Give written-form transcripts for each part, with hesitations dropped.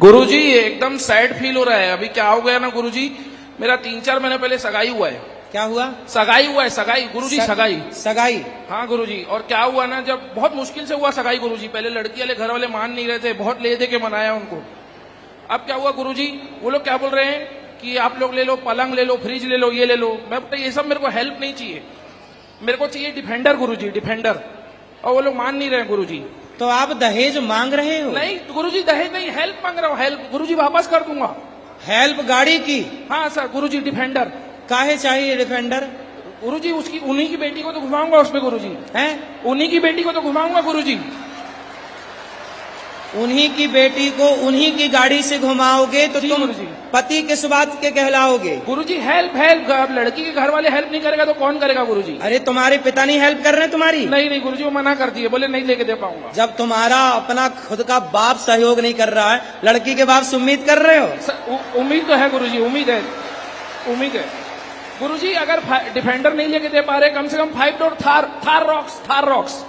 गुरुजी एकदम sad feel हो रहा है। अभी क्या हो गया ना गुरुजी, मेरा 3-4 महीने पहले सगाई हुआ है। क्या हुआ? सगाई हुआ है, सगाई गुरुजी, सगाई। सगाई? हाँ गुरुजी। और क्या हुआ ना, जब बहुत मुश्किल से हुआ सगाई गुरुजी। पहले लड़की वाले घर वाले मान नहीं रहे थे, बहुत ले दे के मनाया उनको। अब क्या हुआ गुरुजी, वो लोग क्या बोल रहे हैं कि आप लोग ले लो, पलंग ले लो, फ्रिज ले लो, ये ले लो। मैं बोलता ये सब मेरे को हेल्प नहीं चाहिए, मेरे को चाहिए डिफेंडर गुरुजी, डिफेंडर। और वो लोग मान नहीं रहे गुरुजी। तो आप दहेज मांग रहे हो? नहीं गुरुजी, दहेज नहीं, हेल्प मांग रहा हूँ, हेल्प गुरुजी, वापस कर दूंगा। हेल्प गाड़ी की? हाँ सर गुरुजी, डिफेंडर। काहे चाहिए डिफेंडर? गुरुजी उसकी, उन्हीं की बेटी को तो घुमाऊंगा उसमें गुरुजी। हैं? उन्हीं की बेटी को तो घुमाऊंगा गुरुजी। उन्हीं की बेटी को उन्हीं की गाड़ी से घुमाओगे तो जी तुम गुरुजी। पति किस बात के कहलाओगे? गुरुजी हेल्प, हेल्प। अब लड़की के घर वाले हेल्प नहीं करेगा तो कौन करेगा गुरुजी? अरे तुम्हारे पिता नहीं हेल्प कर रहे तुम्हारी? नहीं नहीं गुरुजी, वो मना कर दिए, बोले नहीं लेके दे पाऊंगा। जब तुम्हारा अपना खुद का बाप सहयोग नहीं कर रहा है, लड़की के बाप से उम्मीद कर रहे हो? उम्मीद तो है गुरुजी, उम्मीद है, उम्मीद है गुरुजी। अगर डिफेंडर नहीं लेके दे पा रहे, कम से कम 5 door Thar rocks, Thar rocks.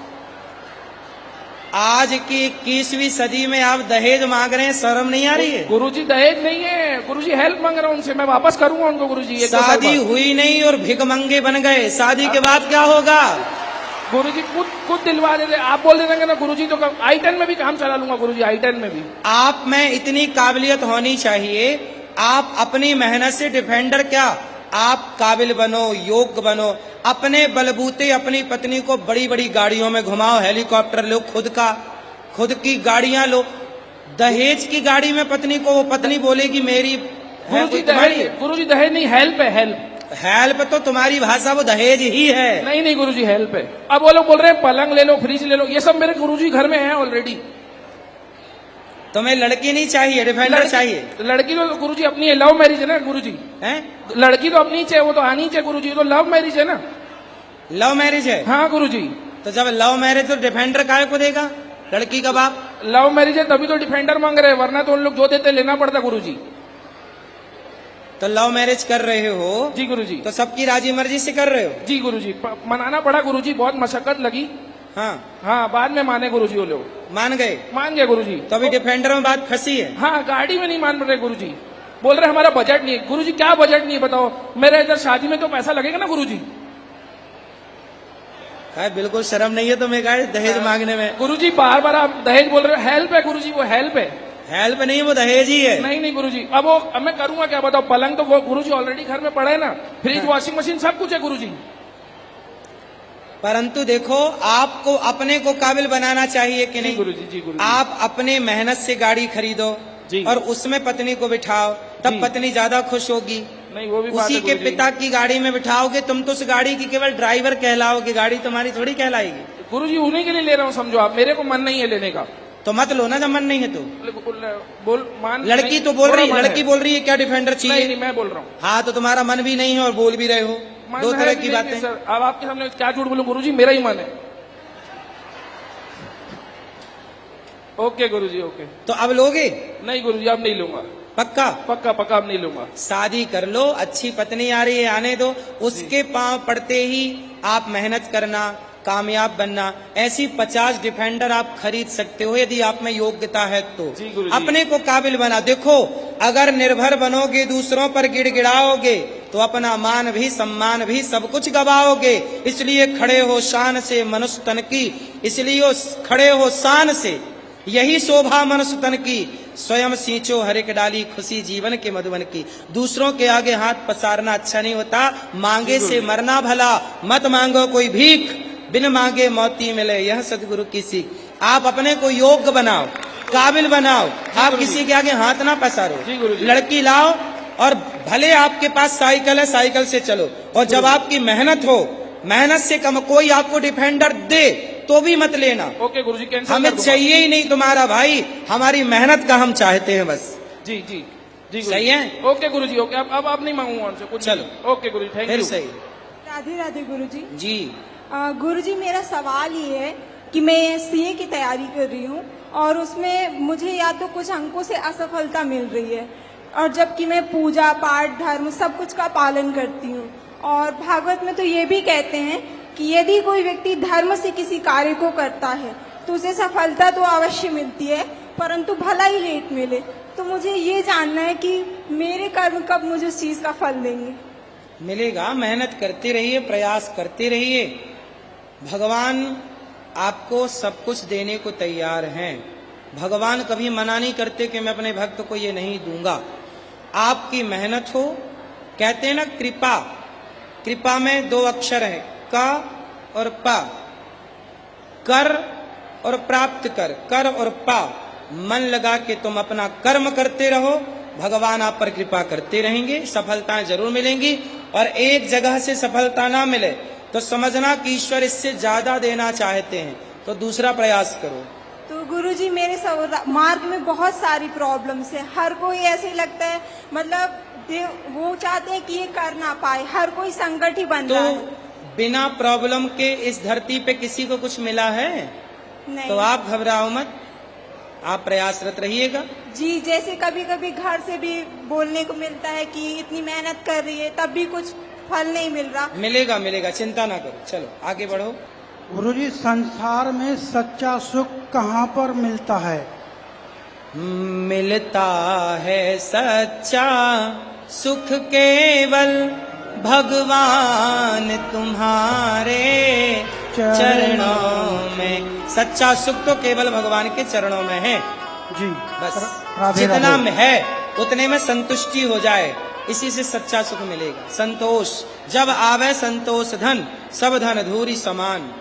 आज की 21वीं सदी में आप दहेज मांग रहे हैं, शर्म नहीं आ रही है? गुरुजी दहेज नहीं है गुरुजी, हेल्प मांग रहा हूँ उनसे, मैं वापस करूंगा उनको गुरुजी। शादी हुई नहीं और भिखमंगे बन गए, शादी के बाद क्या होगा? गुरुजी खुद दिलवा देते, आप बोल देंगे ना गुरुजी तो I-10 में भी काम चला लूंगा गुरुजी, I-10 में भी। आप में इतनी काबिलियत होनी चाहिए, आप अपनी मेहनत से डिफेंडर क्या, आप काबिल बनो, योग्य बनो, अपने बलबूते अपनी पत्नी को बड़ी बड़ी गाड़ियों में घुमाओ, हेलीकॉप्टर लो, खुद की गाड़ियां लो। दहेज की गाड़ी में पत्नी को, वो पत्नी बोलेगी मेरी गुरुजी दहेज नहीं, हेल्प है, हेल्प। हेल्प तो तुम्हारी भाषा वो दहेज ही है। नहीं नहीं गुरुजी, हेल्प है। अब वो लोग बोल रहे हैं पलंग ले लो, फ्रिज ले लो, ये सब मेरे गुरुजी घर में है ऑलरेडी। तुम्हें लड़की नहीं चाहिए, डिफेंडर चाहिए? लड़की तो गुरुजी अपनी है, लव मैरिज है ना गुरुजी। हैं? लड़की तो अपनी चाहिए, वो तो आनी चाहिए गुरुजी, तो लव मैरिज है ना। लव मैरिज है? हाँ गुरुजी। तो जब लव मैरिज तो डिफेंडर काहे को देगा लड़की का बाप? लव मैरिज है तभी तो डिफेंडर मांग रहे हैं, वरना तो उन लोग जो देते लेना पड़ता गुरुजी। तो लव मैरिज कर रहे हो? जी गुरुजी। तो सबकी राजी मर्जी से कर रहे हो? जी गुरुजी, मनाना पड़ा गुरुजी, बहुत मशक्कत लगी। हाँ हाँ, बाद में माने गुरुजी, वो लोग मान गए? मान गए गुरुजी। तो अभी डिफेंडर में बात फंसी है? हाँ, गाड़ी में नहीं मान रहे गुरुजी, बोल रहे हमारा बजट नहीं है। गुरुजी क्या बजट नहीं है बताओ, मेरे इधर शादी में तो पैसा लगेगा ना गुरुजी। बिल्कुल शर्म नहीं है तुम्हें दहेज मांगने में? गुरुजी बार बार आप दहेज बोल रहे हो, हेल्प है गुरुजी, वो हेल्प है। हेल्प नहीं, वो दहेज ही है। नहीं नहीं गुरुजी, अब मैं करूंगा क्या बताओ? पलंग तो वो गुरुजी ऑलरेडी घर में पड़ा है ना, फ्रिज, वॉशिंग मशीन, सब कुछ है गुरुजी। परंतु देखो, आपको अपने को काबिल बनाना चाहिए कि नहीं गुरुजी? जी गुरुजी। आप अपने मेहनत से गाड़ी खरीदो जी, और उसमें पत्नी को बिठाओ, तब पत्नी ज्यादा खुश होगी। नहीं वो भी उसी के पिता की गाड़ी में बिठाओगे, तुम तो उस गाड़ी की केवल ड्राइवर कहलाओगे, गाड़ी तुम्हारी थोड़ी कहलाएगी। गुरुजी उन्हीं के लिए ले रहा हूँ, समझो आप, मेरे को मन नहीं है लेने का। तो मत लो ना, जब मन नहीं है तो। बोल मान, लड़की तो बोल रही है, लड़की बोल रही है क्या डिफेंडर चाहिए? नहीं, मैं बोल रहा हूँ। हाँ, तो तुम्हारा मन भी नहीं है और बोल भी रहे हो, दो तरह की बातें। सर अब आपके सामने क्या झूठ बोलूं गुरुजी, मेरा ही मन है। ओके गुरुजी, ओके। तो अब लोगे? नहीं गुरुजी, अब नहीं लूंगा। पक्का? पक्का पक्का, अब नहीं लूंगा। शादी कर लो, अच्छी पत्नी आ रही है, आने दो, उसके पांव पड़ते ही आप मेहनत करना, कामयाब बनना। ऐसी 50 डिफेंडर आप खरीद सकते हो यदि आप में योग्यता है तो। अपने को काबिल बना। देखो, अगर निर्भर बनोगे, दूसरों पर गिड़गिड़ाओगे, तो अपना मान भी, सम्मान भी, सब कुछ गवाओगे। इसलिए खड़े हो शान से मनुष्य तन की, इसलिए खड़े हो शान से, यही शोभा मनुष्य तन की। स्वयं सींचो हर एक डाली, खुशी जीवन के मधुबन की। दूसरों के आगे हाथ पसारना अच्छा नहीं होता, मांगे से मरना भला। मत मांगो कोई भीख, बिन मांगे मोती मिले, यह सदगुरु की सीख। आप अपने को योग्य बनाओ, काबिल बनाओ, आप किसी के आगे हाथ ना पसारो। लड़की लाओ और भले आपके पास साइकिल है, साइकिल से चलो। और जब आपकी मेहनत हो, मेहनत से कम कोई आपको डिफेंडर दे तो भी मत लेना। ओके गुरुजी, कैंसिल हमें चाहिए ही नहीं तुम्हारा भाई, हमारी मेहनत का हम चाहते हैं बस। जी जी जी, सही है? ओके गुरुजी, ओके। अब आप नहीं मांगूंगा उनसे कुछ। चलो ओके गुरुजी, थैंक यू। सही। राधे राधे गुरुजी। जी गुरुजी, मेरा सवाल ये है कि मैं सीए की तैयारी कर रही हूँ और उसमें मुझे या तो कुछ अंकों से असफलता मिल रही है, और जबकि मैं पूजा पाठ धर्म सब कुछ का पालन करती हूँ। और भागवत में तो ये भी कहते हैं कि यदि कोई व्यक्ति धर्म से किसी कार्य को करता है तो उसे सफलता तो अवश्य मिलती है, परंतु भला ही लेट मिले। तो मुझे ये जानना है कि मेरे कर्म कब मुझे उस चीज का फल देंगे। मिलेगा, मेहनत करते रहिए, प्रयास करते रहिए। भगवान आपको सब कुछ देने को तैयार हैं। भगवान कभी मना नहीं करते कि मैं अपने भक्त को ये नहीं दूंगा। आपकी मेहनत हो। कहते हैं ना कृपा, कृपा में 2 अक्षर हैं, क और पा। कर और प्राप्त कर, कर और पा। मन लगा के तुम अपना कर्म करते रहो, भगवान आप पर कृपा करते रहेंगे, सफलताएं जरूर मिलेंगी। और एक जगह से सफलता ना मिले तो समझना कि ईश्वर इससे ज्यादा देना चाहते हैं, तो दूसरा प्रयास करो। तो गुरुजी मेरे मार्ग में बहुत सारी प्रॉब्लम्स है। हर कोई ऐसे लगता है, मतलब वो चाहते हैं कि ये कर ना पाए, हर कोई संकट ही बन रहा है। बिना प्रॉब्लम के इस धरती पे किसी को कुछ मिला है? नहीं। तो आप घबराओ मत, आप प्रयासरत रहिएगा। जी, जैसे कभी कभी घर से भी बोलने को मिलता है कि इतनी मेहनत कर रही है तब भी कुछ फल नहीं मिल रहा। मिलेगा मिलेगा, चिंता ना करो, चलो आगे बढ़ो। गुरुजी, संसार में सच्चा सुख कहाँ पर मिलता है? मिलता है सच्चा सुख केवल भगवान तुम्हारे चरणों में। सच्चा सुख तो केवल भगवान के चरणों में है। जी, बस राधे जितना राधे। में है उतने में संतुष्टि हो जाए, इसी से सच्चा सुख मिलेगा। संतोष जब आवे संतोष धन, सब धन धूरी समान।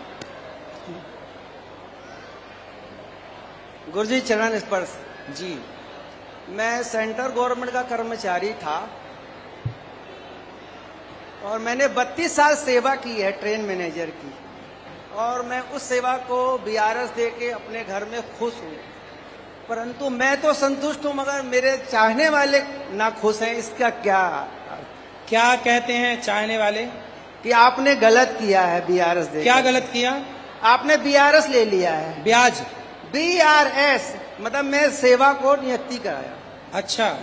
गुरुजी चरण स्पर्श। जी, मैं सेंट्रल गवर्नमेंट का कर्मचारी था और मैंने 32 साल सेवा की है ट्रेन मैनेजर की, और मैं उस सेवा को बीआरएस दे के अपने घर में खुश हूँ। परंतु मैं तो संतुष्ट हूँ, मगर मेरे चाहने वाले ना खुश हैं। इसका क्या कहते हैं चाहने वाले? कि आपने गलत किया है बीआरएस दे। क्या गलत किया? आपने बीआरएस ले लिया है। ब्याज? बीआरएस मतलब मैं सेवा को नियुक्ति कराया। अच्छा,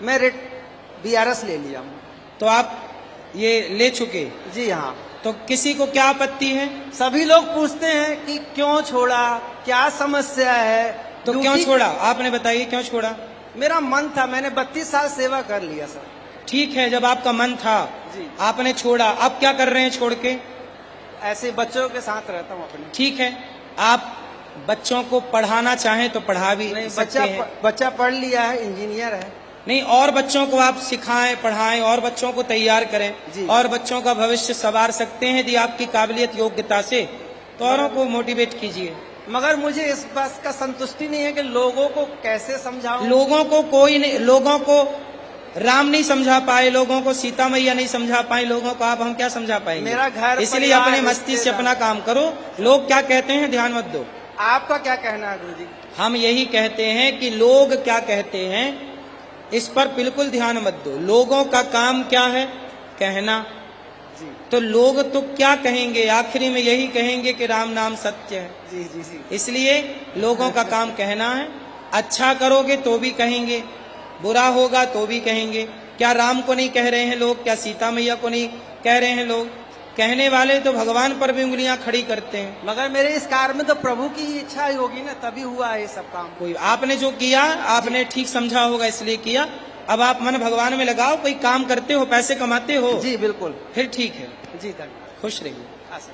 मैं बीआरएस ले लिया हूँ। तो आप ये ले चुके? जी हाँ। तो किसी को क्या आपत्ति है? सभी लोग पूछते हैं कि क्यों छोड़ा, क्या समस्या है। तो क्यों छोड़ा आपने बताइए, क्यों छोड़ा? मेरा मन था, मैंने 32 साल सेवा कर लिया सर। ठीक है, जब आपका मन था जी। आपने छोड़ा, अब क्या कर रहे हैं छोड़ के? ऐसे बच्चों के साथ रहता हूँ अपने। ठीक है, आप बच्चों को पढ़ाना चाहें तो पढ़ा भी नहीं, सकते हैं। बच्चा पढ़ लिया है, इंजीनियर है। नहीं, और बच्चों को आप सिखाएं, पढ़ाएं, और बच्चों को तैयार करें जी। और बच्चों का भविष्य संवार सकते हैं यदि आपकी काबिलियत योग्यता से, तो औरों को मोटिवेट कीजिए। मगर मुझे इस बात का संतुष्टि नहीं है कि लोगों को कैसे समझाऊं। लोगों को कोई नहीं, लोगों को राम नहीं समझा पाए, लोगों को सीता मैया नहीं समझा पाए, लोगों को आप हम क्या समझा पाएंगे? मेरा घर इसलिए परिवार, अपने मस्ती से अपना काम करो। लोग क्या कहते हैं ध्यान मत दो। आपका क्या कहना है गुरुजी? हम यही कहते हैं कि लोग क्या कहते हैं इस पर बिल्कुल ध्यान मत दो। लोगों का काम क्या है? कहना। जी तो लोग तो क्या कहेंगे? आखिरी में यही कहेंगे कि राम नाम सत्य है। जी जी जी। इसलिए लोगों का काम कहना है। अच्छा करोगे तो भी कहेंगे, बुरा होगा तो भी कहेंगे। क्या राम को नहीं कह रहे हैं लोग? क्या सीता मैया को नहीं कह रहे हैं लोग? कहने वाले तो भगवान पर भी उंगलियां खड़ी करते हैं। मगर मेरे इस कार्य में तो प्रभु की इच्छा ही होगी ना, तभी हुआ है ये सब काम। कोई आपने जो किया आपने ठीक समझा होगा इसलिए किया। अब आप मन भगवान में लगाओ। कोई काम करते हो, पैसे कमाते हो, जी बिल्कुल। फिर ठीक है। जी धन्यवाद। खुश रहिए। हाँ सर।